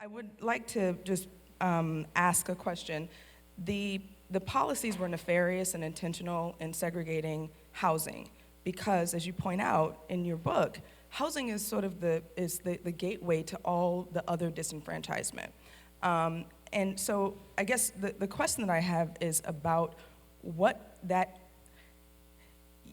I would like to just ask a question. The policies were nefarious and intentional in segregating housing because, as you point out in your book, housing is sort of the gateway to all the other disenfranchisement. And so I guess the question that I have is about what that.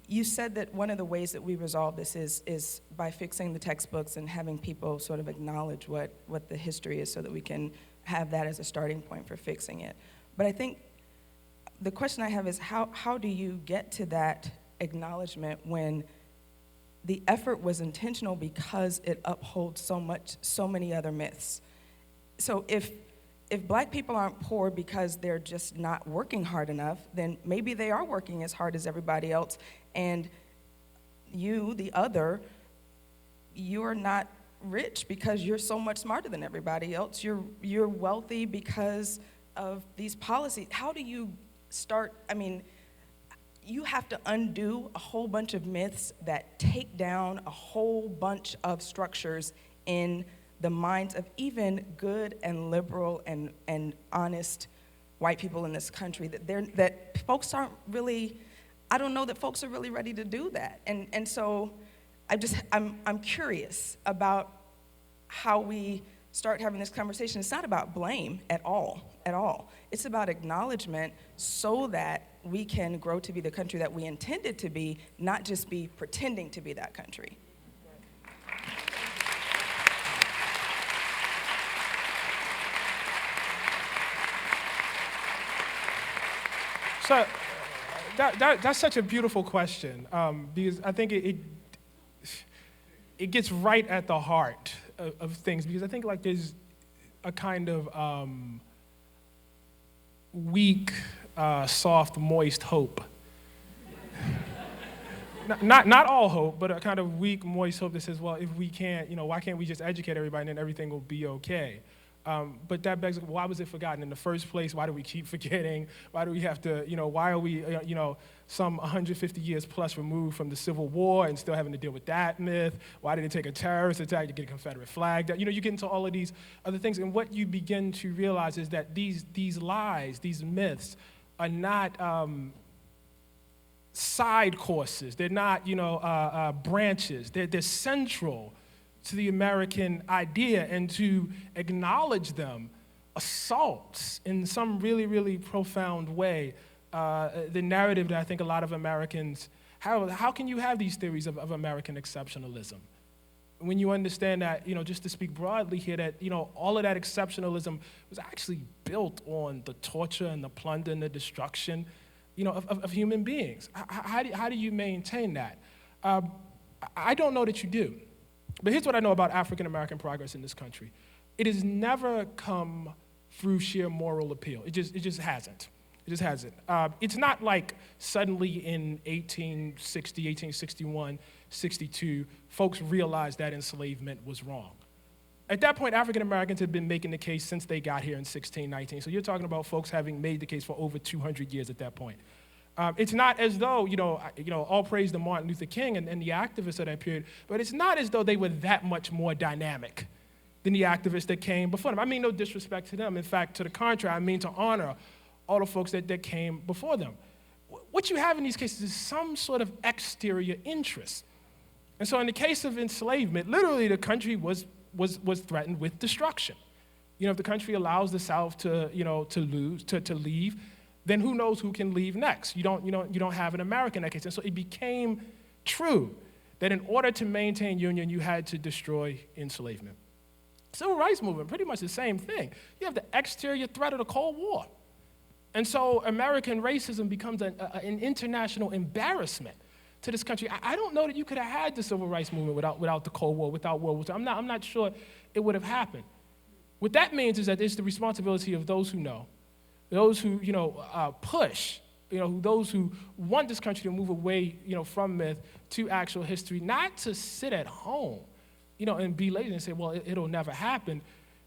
You said that one of the ways that we resolve this is by fixing the textbooks and having people sort of acknowledge what the history is so that we can have that as a starting point for fixing it. But I think the question I have is how do you get to that acknowledgement when the effort was intentional because it upholds so many other myths? So if black people aren't poor because they're just not working hard enough, then maybe they are working as hard as everybody else, and you, the other, you're not rich because you're so much smarter than everybody else. You're wealthy because of these policies. How do you start? I mean, you have to undo a whole bunch of myths that take down a whole bunch of structures in the minds of even good and liberal and honest white people in this country, that folks aren't really, I don't know that folks are really ready to do that. And so I'm curious about how we start having this conversation. It's not about blame at all. It's about acknowledgement so that we can grow to be the country that we intended to be, not just be pretending to be that country. So that's such a beautiful question because I think it gets right at the heart of things, because I think like there's a kind of weak, soft, moist hope. Not all hope, but a kind of weak, moist hope that says, well, if we can't, why can't we just educate everybody and then everything will be okay? But that begs, why was it forgotten in the first place? Why do we keep forgetting? Why do we have to, why are we, some 150 years plus removed from the Civil War and still having to deal with that myth? Why did it take a terrorist attack to get a Confederate flag down? You get into all of these other things, and what you begin to realize is that these lies, these myths, are not side courses. They're not, branches. They're central to the American idea, and to acknowledge them assaults in some really, really profound way the narrative that I think a lot of Americans have. How can you have these theories of American exceptionalism when you understand that, just to speak broadly here, that, all of that exceptionalism was actually built on the torture and the plunder and the destruction, of human beings? How do you maintain that? I don't know that you do. But here's what I know about African-American progress in this country. It has never come through sheer moral appeal. It just hasn't. It just hasn't. It's not like suddenly in 1860, 1861, 62, folks realized that enslavement was wrong. At that point, African-Americans had been making the case since they got here in 1619. So you're talking about folks having made the case for over 200 years at that point. It's not as though, all praise to Martin Luther King and the activists of that period, but it's not as though they were that much more dynamic than the activists that came before them. I mean no disrespect to them. In fact, to the contrary, I mean to honor all the folks that came before them. What you have in these cases is some sort of exterior interest. And so in the case of enslavement, literally the country was threatened with destruction. If the country allows the South to leave, then who knows who can leave next? You don't have an American in that case. And so it became true that in order to maintain union, you had to destroy enslavement. Civil rights movement, pretty much the same thing. You have the exterior threat of the Cold War. And so American racism becomes an international embarrassment to this country. I don't know that you could have had the civil rights movement without the Cold War, without World War II. I'm not sure it would have happened. What that means is that it's the responsibility of those who know, those who, push, those who want this country to move away, from myth to actual history, not to sit at home, and be lazy and say, well, it'll never happen.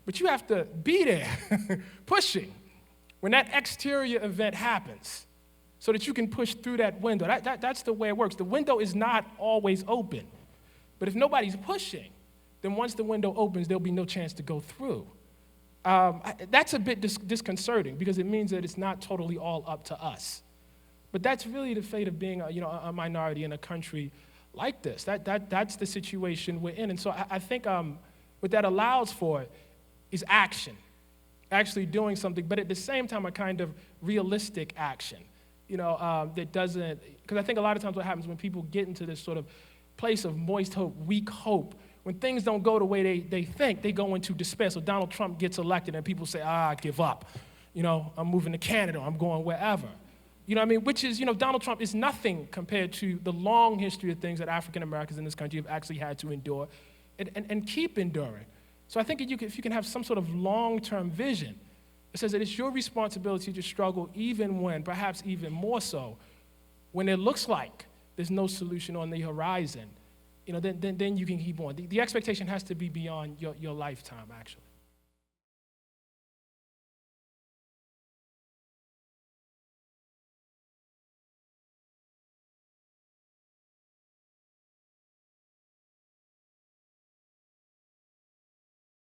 But you have to be there, pushing, when that exterior event happens, so that you can push through that window. That's the way it works. The window is not always open. But if nobody's pushing, then once the window opens, there'll be no chance to go through. That's a bit disconcerting because it means that it's not totally all up to us. But that's really the fate of being a minority in a country like this. That's the situation we're in. And so I think what that allows for is action, actually doing something, but at the same time a kind of realistic action, that doesn't, because I think a lot of times what happens when people get into this sort of place of moist hope, weak hope, when things don't go the way they think, they go into despair. So Donald Trump gets elected and people say, I give up. I'm moving to Canada, I'm going wherever. You know what I mean? Which is, Donald Trump is nothing compared to the long history of things that African Americans in this country have actually had to endure and keep enduring. So I think if you can have some sort of long-term vision, it says that it's your responsibility to struggle even when, perhaps even more so, when it looks like there's no solution on the horizon, then you can keep on. The expectation has to be beyond your lifetime, actually.